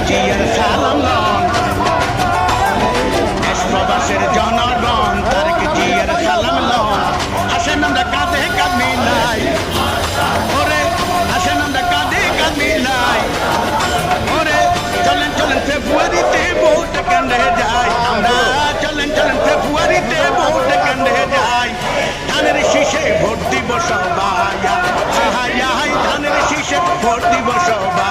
জিয়ার সালাম লন, দেশ প্রবাসের জনগণ তারেক জিয়ার সালাম লন। আসেন আমরা কাঁধে কাঁধ মিলাই, ওরে আসেন আমরা কাঁধে কাঁধ মিলাই, ওরে চলেন চলেন ফেব্রুয়ারিতে ভোট কেন্দ্রে যাই আমরা, চলেন চলেন ফেব্রুয়ারিতে ভোট কেন্দ্রে যাই। ধানের শীষে ভোট দিব সবাই, ধানের শীষে ভোট দিব সবাই।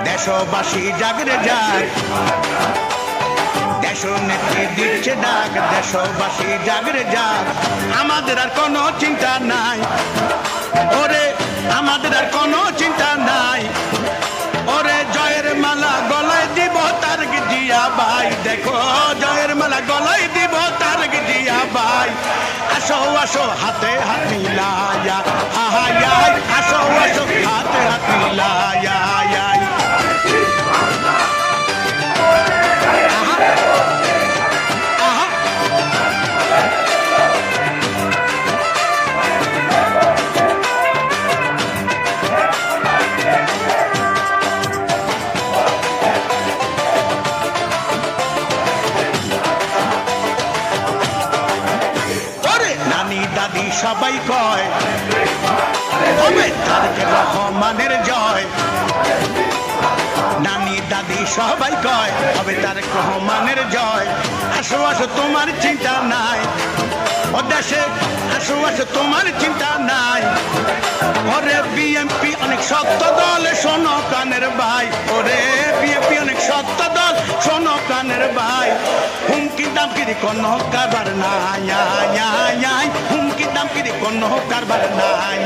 দেশবাসী জাগরে যাক, দেশ নেত্রী দিচ্ছে ডাক, দেশবাসী জাগরে যাক। আমাদের আর কোনো চিন্তা নাই, ওরে আমাদের আর কোনো চিন্তা নাই, ওরে জয়ের মালা গলায় দিব তারেক জিয়া ভাই, দেখো জয়ের মালা গলায় দিব তারেক জিয়া ভাই। আসো আসো হাতে হাত মিলায়া, আসো আসো হাতে হাত মিলায়া। দাদি সবাই কয় হবে তারেক রহমানের জয়, নানি দাদি সবাই কয় হবে তারেক রহমানের জয়। আসো আসো তোমার চিন্তা নাই, ও দেশে আসো আসো তোমার চিন্তা নাই, ওরে বিএনপি অনেক শক্ত দল শোনো কানের ভাই, ওরে বিএনপি অনেক শক্ত দল শোনো কানের ভাই। হুমকি দামকিরি কোনো কারবার নাই, হুমকি দামকিরি কোনো কারবার নাই।